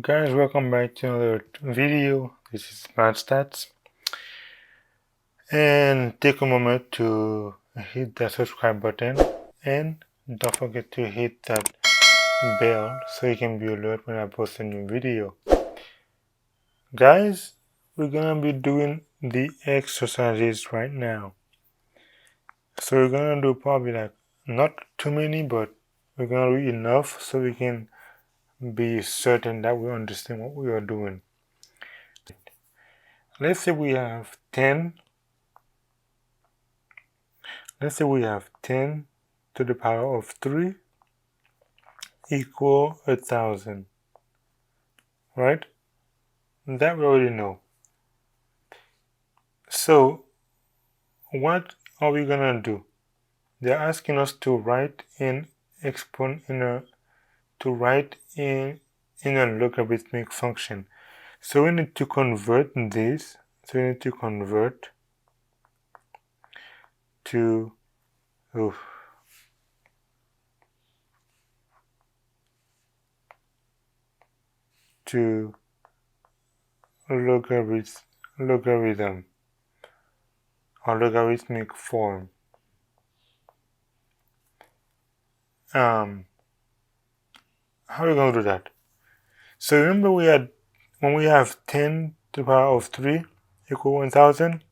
Guys, welcome back to another video. This is Math Stats, and take a moment to hit that subscribe button and don't forget to hit that bell so you can be alert when I post a new video. Guys, we're gonna be doing the exercises right now. So we're gonna do probably like not too many, but we're gonna do enough so we can be certain that we understand what we are doing. Let's say we have 10 to the power of 3 equal 1,000, right? That we already know. So what are we gonna do? They're asking us to write in a logarithmic function. So we need to convert this. So we need to convert to logarithm or logarithmic form. How are we going to do that? So remember when we have 10 to the power of 3 equal 1,000,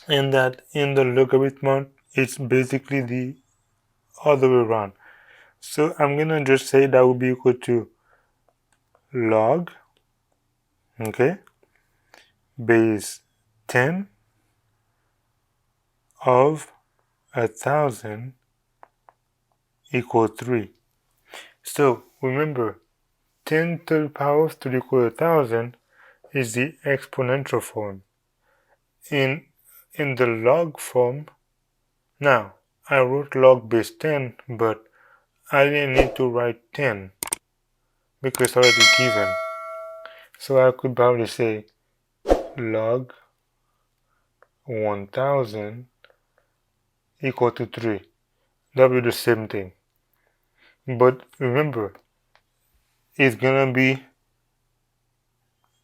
and that in the logarithm it's basically the other way around. So I'm gonna just say that will be equal to log, okay, base 10 of 1,000 equal 3. So remember, 10 to the power of 3 equal 1,000 is the exponential form. In the log form, now I wrote log base 10, but I didn't need to write 10 because it's already given. So I could probably say log 1,000 equal to 3. That will be the same thing. But remember, it's gonna be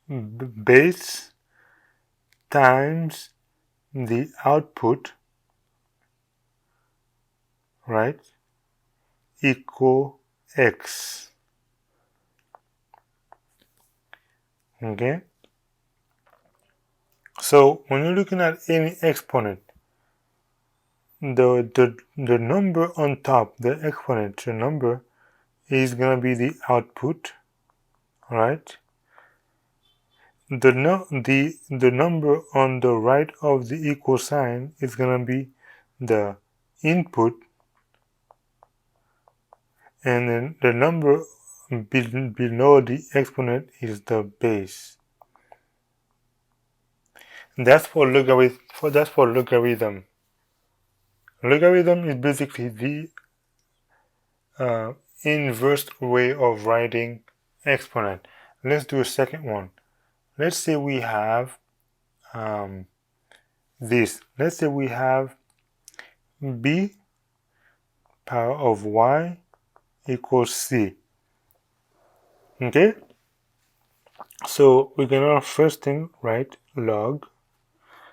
base times the output, right, equal x. Okay? So when you're looking at any exponent, the number on top, the exponential number, is gonna be the output, right? The number on the right of the equal sign is gonna be the input, and then the number below the exponent is the base. That's for logarithm. Logarithm is basically the inverse way of writing exponent. Let's do a second one. Let's say we have this. Let's say we have b power of y equals c. Okay? So we're gonna first thing write log.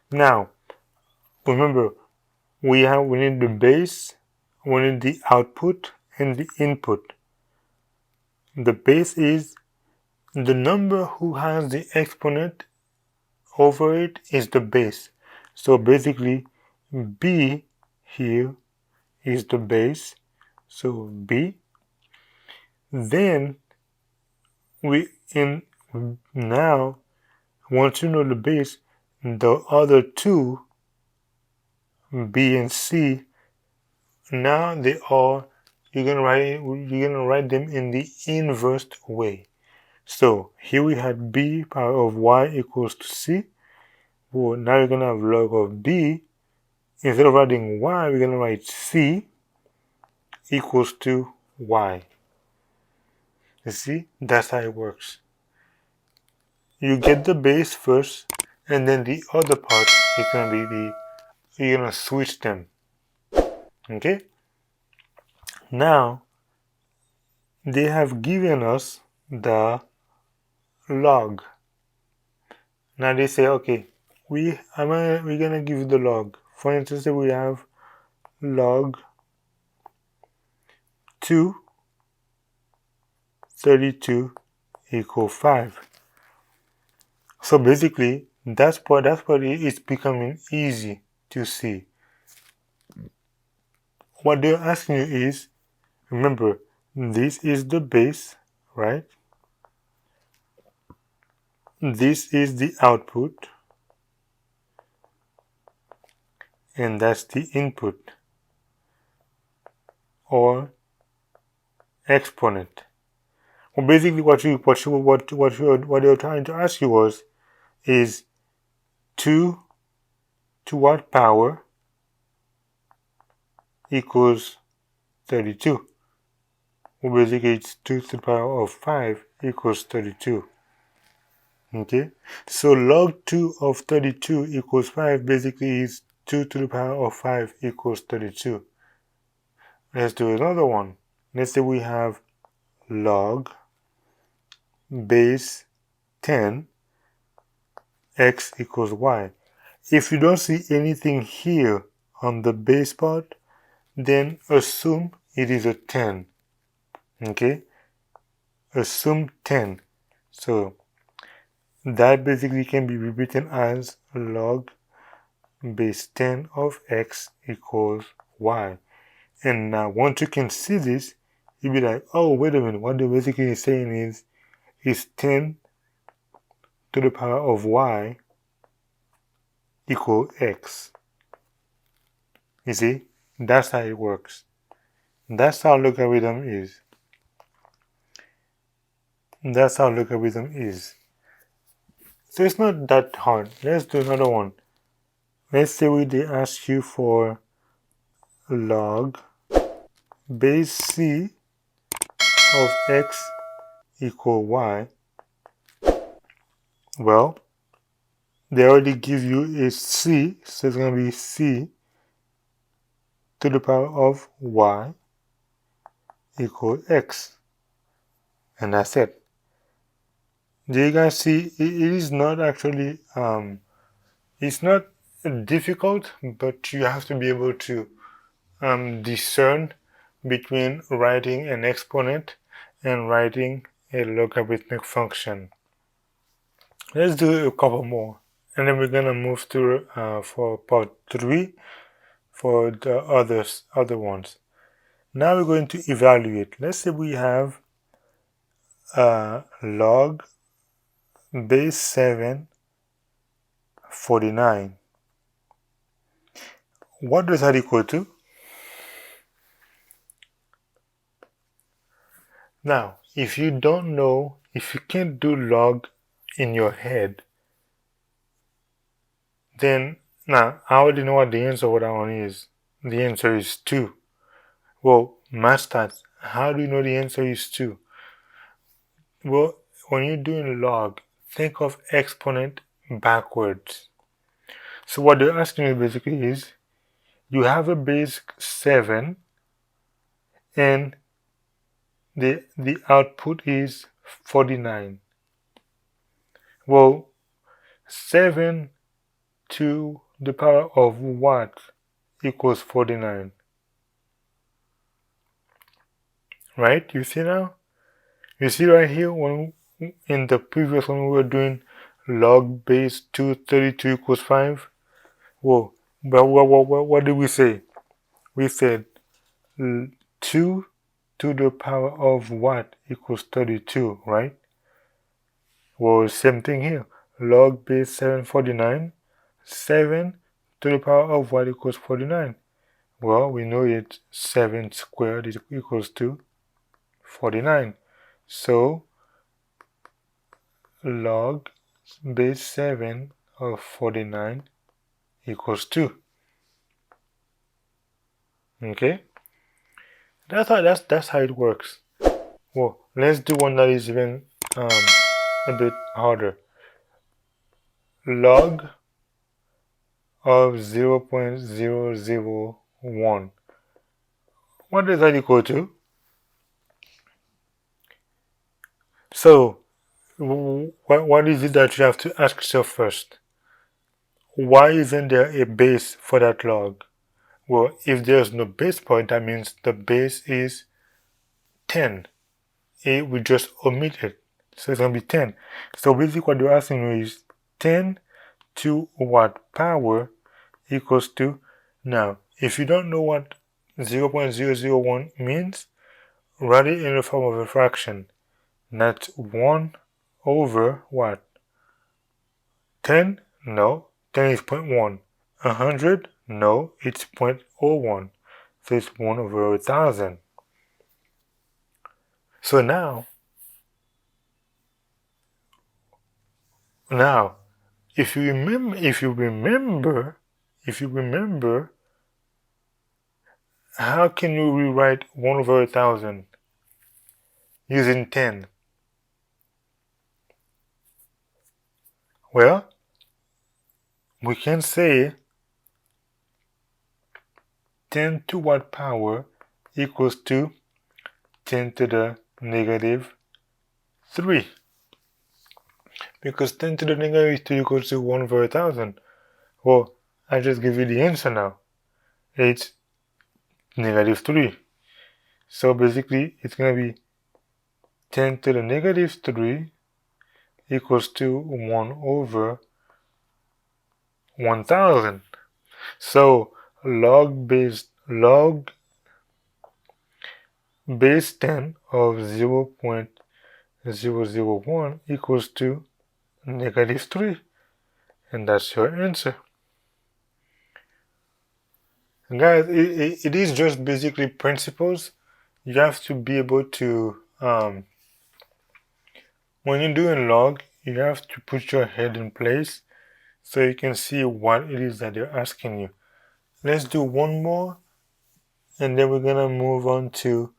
Now, remember, we need the base, we need the output, and the input. The base is the number who has the exponent over it is the base. So basically, b here is the base. So b. Then now once you know the base, the other two, b and c, now you're gonna write them in the inverse way. So here we had b power of y equals to c. Well, now you're gonna have log of b. Instead of writing y, we're gonna write c equals to y. You see, that's how it works. You get the base first, and then the other part is gonna be you're gonna switch them. Okay? Now they have given us the log. Now they say, okay, we're gonna give you the log. For instance, we have log 232 equal 5. So basically, that's what it's becoming easy to see. What they're asking you is, remember, this is the base, right? This is the output, and that's the input or exponent. Well, basically, what they're trying to ask you is 2 to what power equals 32. Well, basically, it's 2 to the power of 5 equals 32. Okay, so log 2 of 32 equals 5 basically is 2 to the power of 5 equals 32. Let's do another one. Let's say we have log base 10 x equals y. If you don't see anything here on the base part, then assume it is a 10. Okay, assume 10. So that basically can be rewritten as log base 10 of x equals y. And now once you can see this, you'll be like, oh, wait a minute, what they're basically saying is 10 to the power of y equal x. You see, that's how it works. That's how logarithm is. That's how logarithm is. So it's not that hard. Let's do another one. Let's say they ask you for log base c of x equal y. Well, they already give you a c, so it's going to be c to the power of y equal x. And that's it. Do you guys see? It is not actually, it's not difficult, but you have to be able to discern between writing an exponent and writing a logarithmic function. Let's do a couple more, and then we're gonna move to for part 3 for the other ones. Now we're going to evaluate. Let's say we have log base 7 49. What does that equal to? Now, if you don't know, if you can't do log in your head, then now I already know what the answer for that one is. The answer is 2. Well, masters, how do you know the answer is 2? Well, when you're doing log, think of exponent backwards. So what they're asking you basically is, you have a base 7 and the output is 49. Well, 7 to the power of what equals 49? Right? You see now? You see right here, when in the previous one we were doing log base 232 equals 5. Whoa, but what did we say? We said 2 to the power of what equals 32, right? Well, same thing here. Log base 749, 7 to the power of what equals 49. Well, we know it 7 squared is equals to 49. So log base 7 of 49 equals 2. Okay? That's how it works. Well, let's do one that is even a bit harder. Log of 0.001. What does that equal to? So what is it that you have to ask yourself first? Why isn't there a base for that log? Well, if there's no base point, that means the base is 10. We just omit it. So it's going to be 10. So basically what you're asking me is 10 to what power equals to. Now, if you don't know what 0.001 means, write it in the form of a fraction. That's 1 over what? 10? No, 10 is 0.1. 100? No, it's 0.01. So it's 1 over 1,000. So now, if you remember, how can you rewrite 1 over 1,000 using 10? Well, we can say 10 to what power equals to 10 to the negative 3. Because 10 to the negative 3 equals to 1 over 1,000. Well, I just give you the answer now. It's negative 3. So basically, it's going to be 10 to the negative 3 equals to 1 over 1,000. So log base 10 of 0.001 equals to negative 3. And that's your answer. And guys, it is just basically principles. You have to be able to, when you're doing log, you have to put your head in place so you can see what it is that they're asking you. Let's do one more, and then we're gonna move on to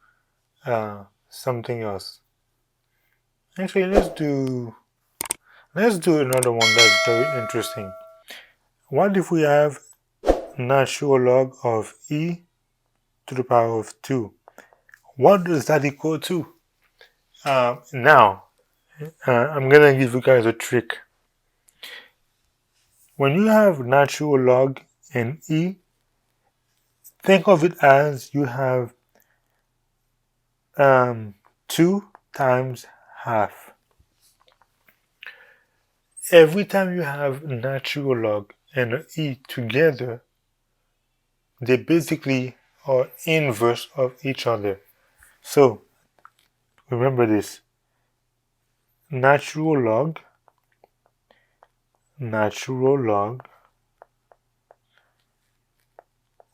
something else. Actually, let's do another one that's very interesting. What if we have natural log of e to the power of 2? What does that equal to? Now, I'm gonna give you guys a trick. When you have natural log and e, think of it as you have 2 times half. Every time you have natural log and e together, they basically are inverse of each other. So remember this: natural log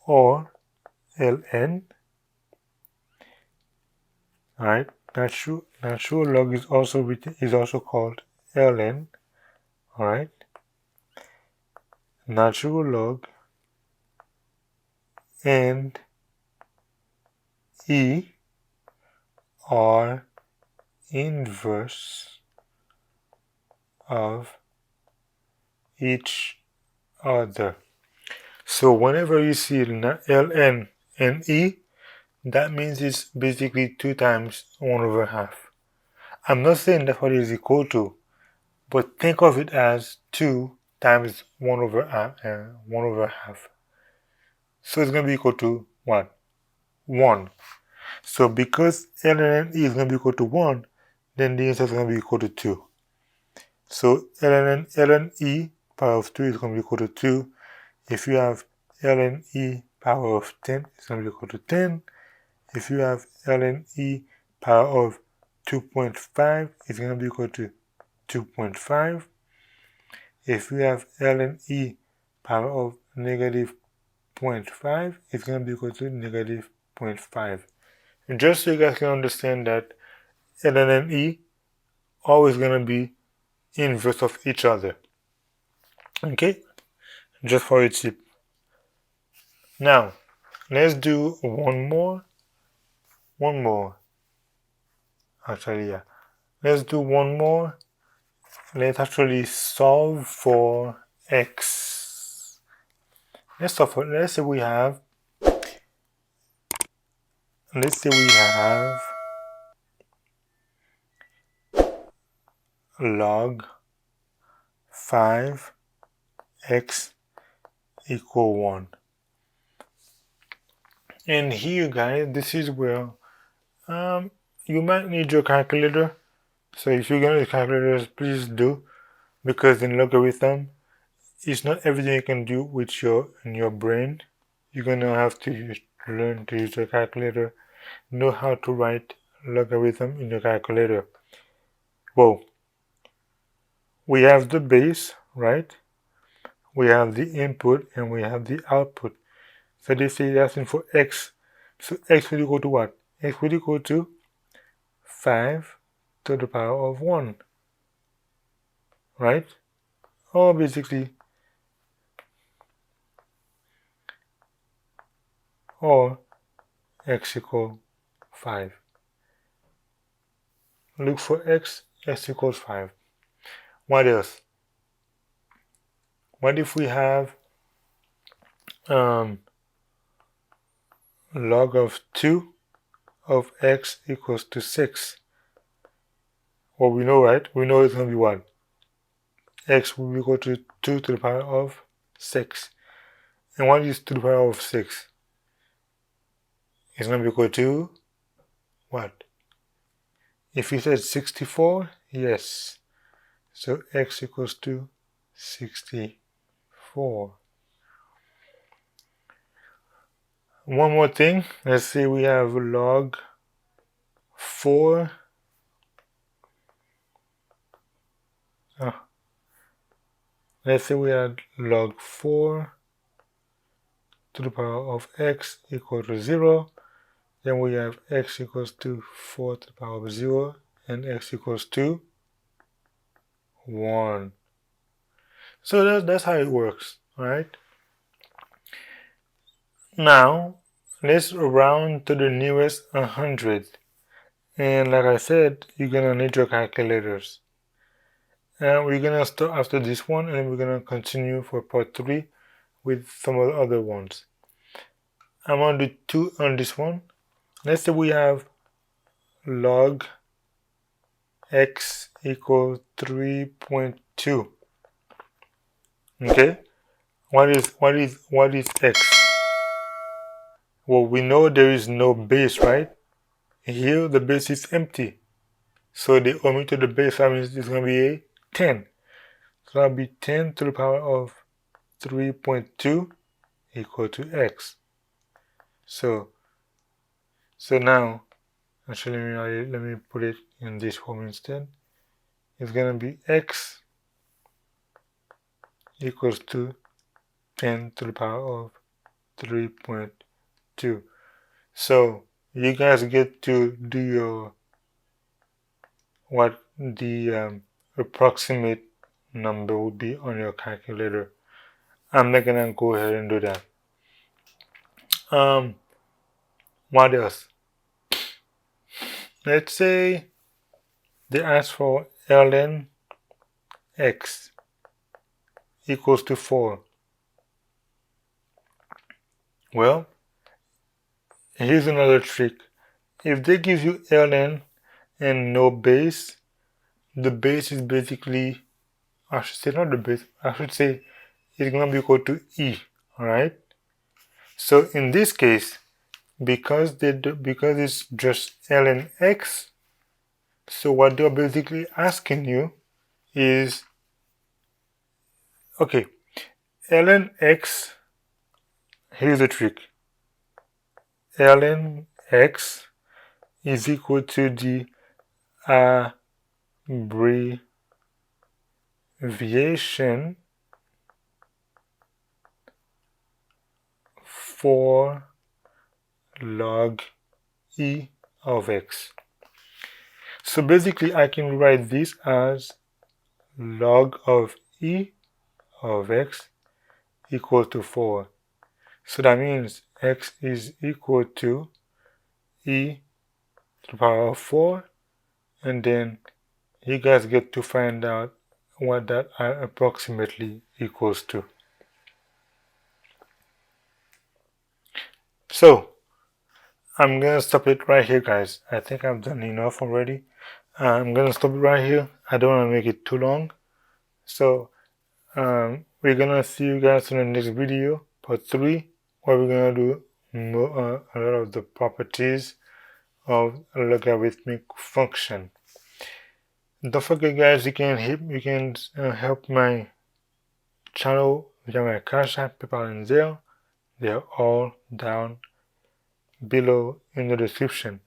or ln. Right? Natural log is also called ln. All right. Natural log and e are inverse of each other. So whenever you see ln and e, that means it's basically 2 times 1 over half. I'm not saying that's what it is equal to, but think of it as 2 times 1 over half. So it's going to be equal to what? 1. So because ln and e is going to be equal to 1, then the answer is going to be equal to 2. So ln e power of 2 is going to be equal to 2. If you have ln e power of 10, it's going to be equal to 10. If you have ln e power of 2.5, it's going to be equal to 2.5. If you have ln e power of negative 0.5, it's going to be equal to negative 0.5. And just so you guys can understand that ln and e always going to be inverse of each other. Okay? Just for a tip. Now, let's do one more. Actually, yeah. Let's do one more. Let's actually solve for x. Let's say we have log 5x equal 1. And here, guys, this is where you might need your calculator. So if you're gonna use calculators, please do, because in logarithm, it's not everything you can do with your brain. You're gonna have to learn to use your calculator, know how to write logarithm in your calculator. Well, we have the base, right? We have the input and we have the output. So they say they're asking for x. So x will equal to what? X will equal to 5 to the power of 1, right? Or basically, or x equals 5. Look for x equals 5. What else? What if we have log of 2 of x equals to 6? Well, we know, right? We know it's going to be what? X will be equal to 2 to the power of 6. And what is 2 to the power of 6? It's going to be equal to what? If you said 64, yes. So x equals to 64. One more thing. Let's say we have log 4. Let's say we had log 4 to the power of x equal to 0. Then we have x equals to 4 to the power of 0 and x equals to 1. So that's how it works, right? Now, let's round to the nearest 100. And like I said, you're going to need your calculators. And we're going to start after this one, and then we're going to continue for part 3 with some of the other ones. I'm going to do 2 on this one. Let's say we have log x equals 3.2. Okay? What is x? Well, we know there is no base, right? Here the base is empty. So they omitted the base, that means it's going to be a 10. So that'll be 10 to the power of 3.2 equal to x. So now, actually let me put it in this form instead. It's going to be x equals to 10 to the power of 3.2. So you guys get to do your what the approximate number would be on your calculator. I'm not gonna go ahead and do that. What else? Let's say they ask for ln x equals to 4. Well, here's another trick. If they give you ln and no base, the base is basically, I should say not the base, I should say it's going to be equal to e, alright? So in this case, because it's just ln x, so what they're basically asking you is, okay, ln x, here's the trick. Ln x is equal to the abbreviation for log e of x. So basically I can write this as log of e of x equal to 4. So that means x is equal to e to the power of 4, and then you guys get to find out what that approximately equals to. So I'm gonna stop it right here, guys. I think I've done enough already. I'm gonna stop it right here. I don't want to make it too long. So we're gonna see you guys in the next video, part 3, where we're gonna do a lot of the properties of a logarithmic function. Don't forget, guys, you can help my channel via my Cash App, PayPal, and Zelle. They're all down below in the description.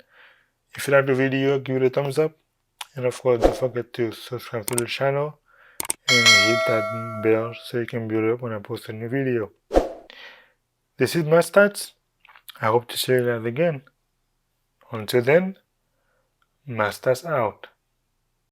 If you like the video, give it a thumbs up, and of course, don't forget to subscribe to the channel and hit that bell so you can be alert when I post a new video. This is my stats. I hope to see you guys again. Until then, my stats out.